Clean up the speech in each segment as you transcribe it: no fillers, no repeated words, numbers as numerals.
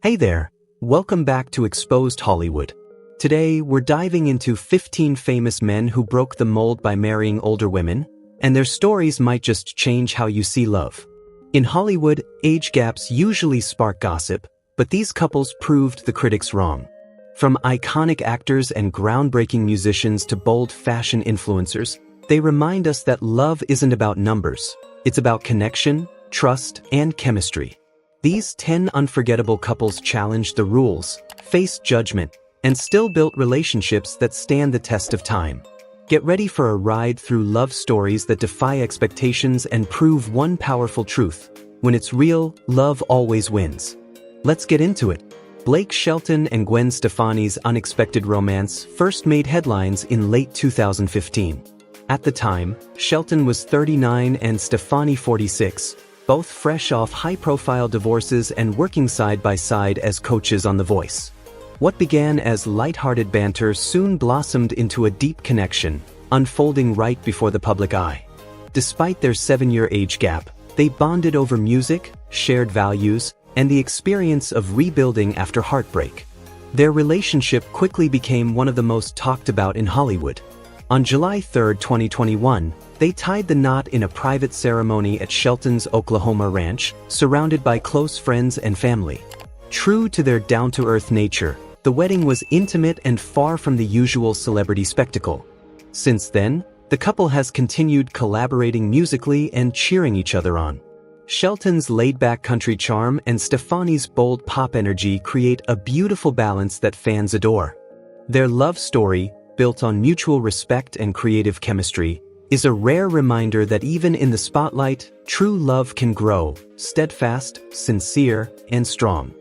Hey there, welcome back to Exposed Hollywood. Today, we're diving into 15 famous men who broke the mold by marrying older women, and their stories might just change how you see love. In Hollywood, age gaps usually spark gossip, but these couples proved the critics wrong. From iconic actors and groundbreaking musicians to bold fashion influencers, they remind us that love isn't about numbers, it's about connection, trust, and chemistry. These 10 unforgettable couples challenged the rules, faced judgment, and still built relationships that stand the test of time. Get ready for a ride through love stories that defy expectations and prove one powerful truth: when it's real, love always wins. Let's get into it. Blake Shelton and Gwen Stefani's unexpected romance first made headlines in late 2015. At the time, Shelton was 39 and Stefani 46. Both fresh off high-profile divorces and working side by side as coaches on The Voice. What began as lighthearted banter soon blossomed into a deep connection, unfolding right before the public eye. Despite their 7-year age gap, they bonded over music, shared values, and the experience of rebuilding after heartbreak. Their relationship quickly became one of the most talked about in Hollywood. On July 3, 2021, they tied the knot in a private ceremony at Shelton's Oklahoma ranch, surrounded by close friends and family. True to their down-to-earth nature, the wedding was intimate and far from the usual celebrity spectacle. Since then, the couple has continued collaborating musically and cheering each other on. Shelton's laid-back country charm and Stefani's bold pop energy create a beautiful balance that fans adore. Their love story, built on mutual respect and creative chemistry, is a rare reminder that even in the spotlight, true love can grow, steadfast, sincere, and strong.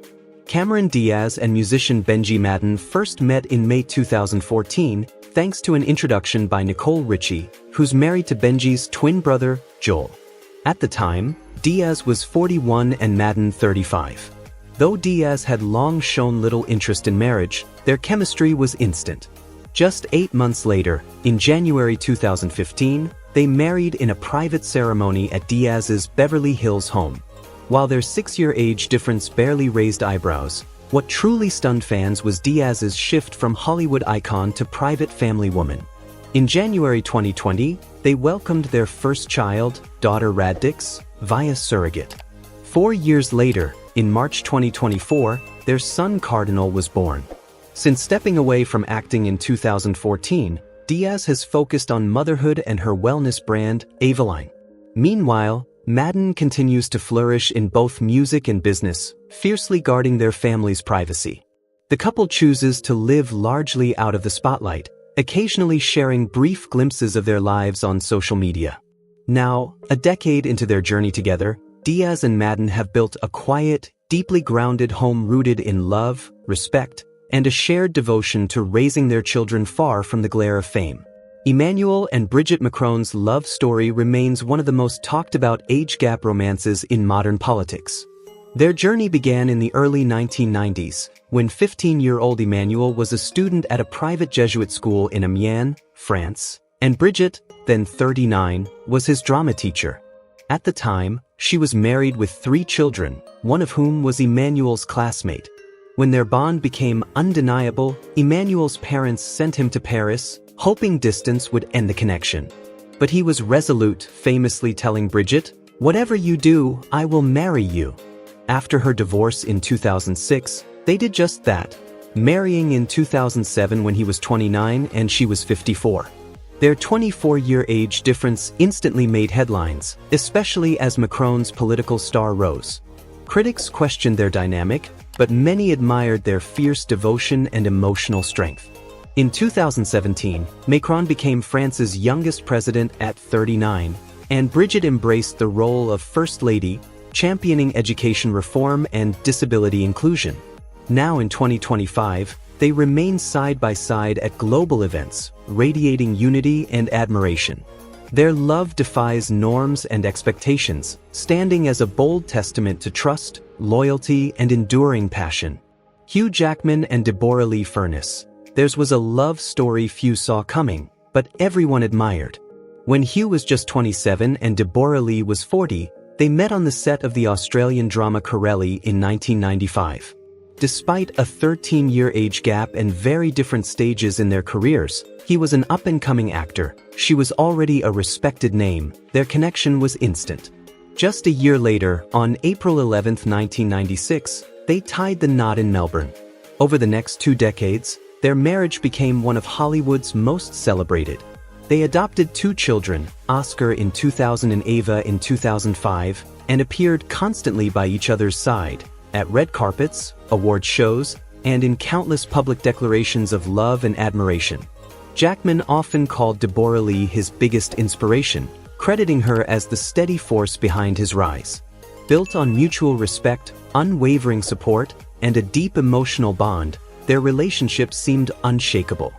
Cameron Diaz and musician Benji Madden first met in May 2014, thanks to an introduction by Nicole Richie, who's married to Benji's twin brother, Joel. At the time, Diaz was 41 and Madden 35. Though Diaz had long shown little interest in marriage, their chemistry was instant. Just 8 months later, in January 2015, they married in a private ceremony at Diaz's Beverly Hills home. While their 6-year age difference barely raised eyebrows, what truly stunned fans was Diaz's shift from Hollywood icon to private family woman. In January 2020, they welcomed their first child, daughter Radix, via surrogate. 4 years later, in March 2024, their son Cardinal was born. Since stepping away from acting in 2014, Diaz has focused on motherhood and her wellness brand, Avaline. Meanwhile, Madden continues to flourish in both music and business, fiercely guarding their family's privacy. The couple chooses to live largely out of the spotlight, occasionally sharing brief glimpses of their lives on social media. Now, a decade into their journey together, Diaz and Madden have built a quiet, deeply grounded home rooted in love, respect, and a shared devotion to raising their children far from the glare of fame. Emmanuel and Bridget Macron's love story remains one of the most talked about age gap romances in modern politics. Their journey began in the early 1990s, when 15-year-old Emmanuel was a student at a private Jesuit school in Amiens, France, and Bridget, then 39, was his drama teacher. At the time, she was married with 3 children, one of whom was Emmanuel's classmate. When their bond became undeniable, Emmanuel's parents sent him to Paris, hoping distance would end the connection. But he was resolute, famously telling Bridget, "Whatever you do, I will marry you." After her divorce in 2006, they did just that, marrying in 2007 when he was 29 and she was 54. Their 24-year age difference instantly made headlines, especially as Macron's political star rose. Critics questioned their dynamic, but many admired their fierce devotion and emotional strength. In 2017, Macron became France's youngest president at 39, and Bridget embraced the role of First Lady, championing education reform and disability inclusion. Now in 2025, they remain side by side at global events, radiating unity and admiration. Their love defies norms and expectations, standing as a bold testament to trust, loyalty, and enduring passion. Hugh Jackman and Deborah Lee Furness. Theirs was a love story few saw coming, but everyone admired. When Hugh was just 27 and Deborah Lee was 40, they met on the set of the Australian drama Corelli in 1995. Despite a 13-year age gap and very different stages in their careers, he was an up-and-coming actor, she was already a respected name, their connection was instant. Just a year later, on April 11, 1996, they tied the knot in Melbourne. Over the next 2 decades, their marriage became one of Hollywood's most celebrated. They adopted 2 children, Oscar in 2000 and Ava in 2005, and appeared constantly by each other's side, at red carpets, award shows, and in countless public declarations of love and admiration. Jackman often called Deborah Lee his biggest inspiration, crediting her as the steady force behind his rise. Built on mutual respect, unwavering support, and a deep emotional bond, their relationship seemed unshakable.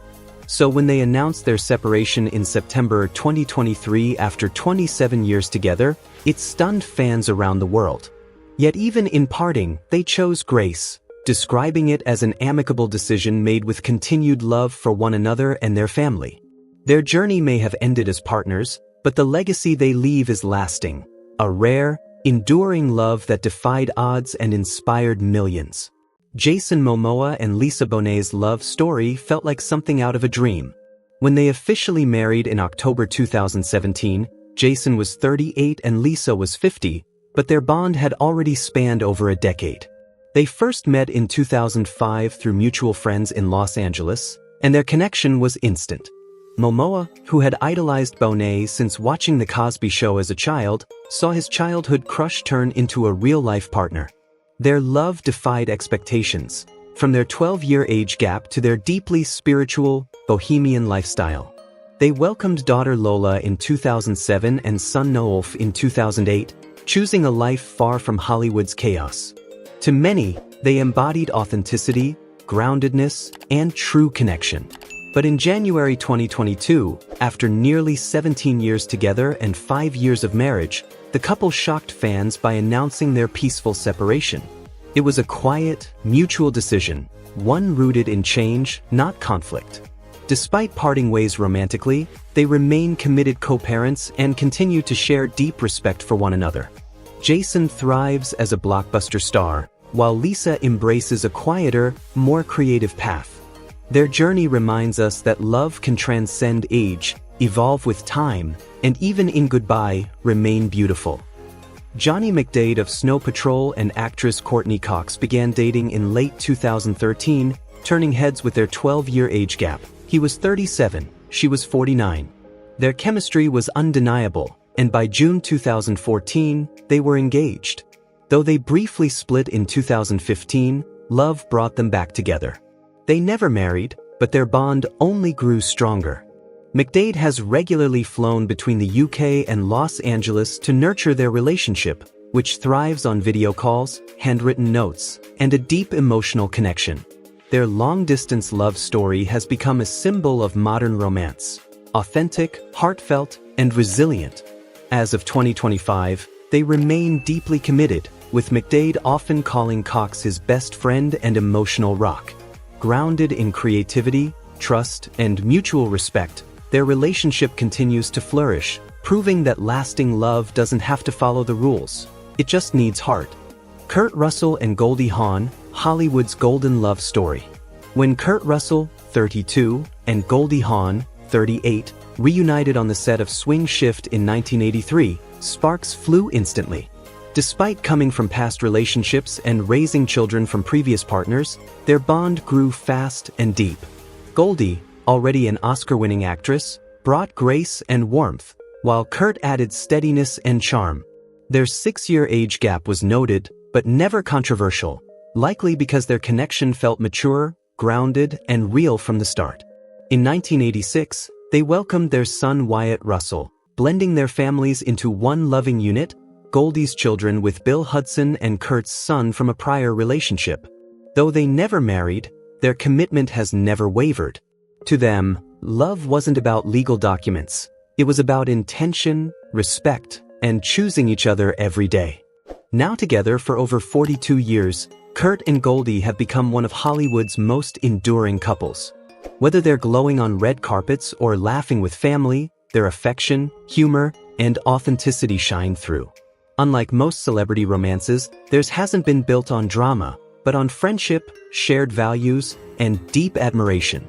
So when they announced their separation in September 2023 after 27 years together, it stunned fans around the world. Yet even in parting, they chose grace, describing it as an amicable decision made with continued love for one another and their family. Their journey may have ended as partners, but the legacy they leave is lasting, a rare, enduring love that defied odds and inspired millions. Jason Momoa and Lisa Bonet's love story felt like something out of a dream. When they officially married in October 2017, Jason was 38 and Lisa was 50, but their bond had already spanned over a decade. They first met in 2005 through mutual friends in Los Angeles, and their connection was instant. Momoa, who had idolized Bonet since watching The Cosby Show as a child, saw his childhood crush turn into a real-life partner. Their love defied expectations, from their 12-year age gap to their deeply spiritual, bohemian lifestyle. They welcomed daughter Lola in 2007 and son Noelf in 2008, choosing a life far from Hollywood's chaos. To many, they embodied authenticity, groundedness, and true connection. But in January 2022, after nearly 17 years together and 5 years of marriage, the couple shocked fans by announcing their peaceful separation. It was a quiet, mutual decision, one rooted in change, not conflict. Despite parting ways romantically, they remain committed co-parents and continue to share deep respect for one another. Jason thrives as a blockbuster star, while Lisa embraces a quieter, more creative path. Their journey reminds us that love can transcend age, evolve with time, and even in goodbye, remain beautiful. Johnny McDaid of Snow Patrol and actress Courtney Cox began dating in late 2013, turning heads with their 12-year age gap. He was 37, she was 49. Their chemistry was undeniable, and by June 2014, they were engaged. Though they briefly split in 2015, love brought them back together. They never married, but their bond only grew stronger. McDaid has regularly flown between the UK and Los Angeles to nurture their relationship, which thrives on video calls, handwritten notes, and a deep emotional connection. Their long-distance love story has become a symbol of modern romance, authentic, heartfelt, and resilient. As of 2025, they remain deeply committed, with McDaid often calling Cox his best friend and emotional rock. Grounded in creativity, trust, and mutual respect, their relationship continues to flourish, proving that lasting love doesn't have to follow the rules. It just needs heart. Kurt Russell and Goldie Hawn, Hollywood's golden love story. When Kurt Russell, 32, and Goldie Hawn, 38, reunited on the set of Swing Shift in 1983, sparks flew instantly. Despite coming from past relationships and raising children from previous partners, their bond grew fast and deep. Goldie, already an Oscar-winning actress, brought grace and warmth, while Kurt added steadiness and charm. Their 6-year age gap was noted, but never controversial, likely because their connection felt mature, grounded, and real from the start. In 1986, they welcomed their son Wyatt Russell, blending their families into one loving unit, Goldie's children with Bill Hudson and Kurt's son from a prior relationship. Though they never married, their commitment has never wavered. To them, love wasn't about legal documents. It was about intention, respect, and choosing each other every day. Now together for over 42 years, Kurt and Goldie have become one of Hollywood's most enduring couples. Whether they're glowing on red carpets or laughing with family, their affection, humor, and authenticity shine through. Unlike most celebrity romances, theirs hasn't been built on drama, but on friendship, shared values, and deep admiration.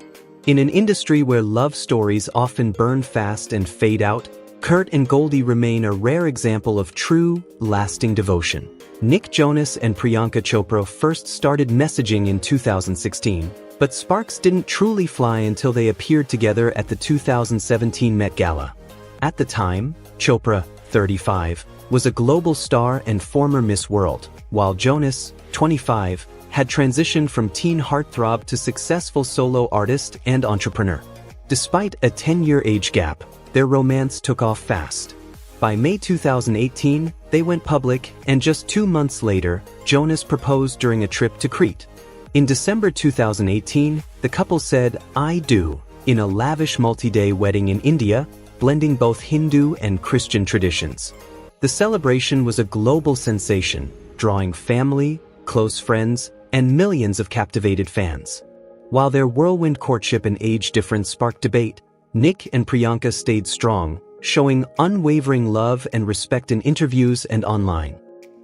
In an industry where love stories often burn fast and fade out, Kurt and Goldie remain a rare example of true, lasting devotion. Nick Jonas and Priyanka Chopra first started messaging in 2016, but sparks didn't truly fly until they appeared together at the 2017 Met Gala. At the time, Chopra, 35, was a global star and former Miss World, while Jonas, 25, had transitioned from teen heartthrob to successful solo artist and entrepreneur. Despite a 10-year age gap, their romance took off fast. By May 2018, they went public, and just 2 months later, Jonas proposed during a trip to Crete. In December 2018, the couple said, "I do," in a lavish multi-day wedding in India, blending both Hindu and Christian traditions. The celebration was a global sensation, drawing family, close friends, and millions of captivated fans. While their whirlwind courtship and age difference sparked debate, Nick and Priyanka stayed strong, showing unwavering love and respect in interviews and online.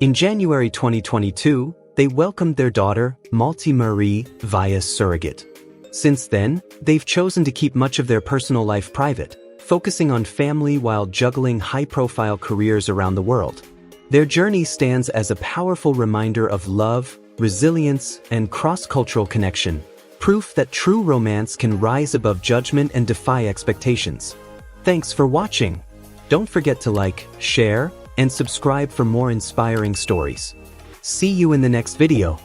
In January 2022, they welcomed their daughter, Malti Marie, via surrogate. Since then, they've chosen to keep much of their personal life private, focusing on family while juggling high-profile careers around the world. Their journey stands as a powerful reminder of love, resilience, and cross-cultural connection, proof that true romance can rise above judgment and defy expectations. Thanks for watching. Don't forget to like, share, and subscribe for more inspiring stories. See you in the next video.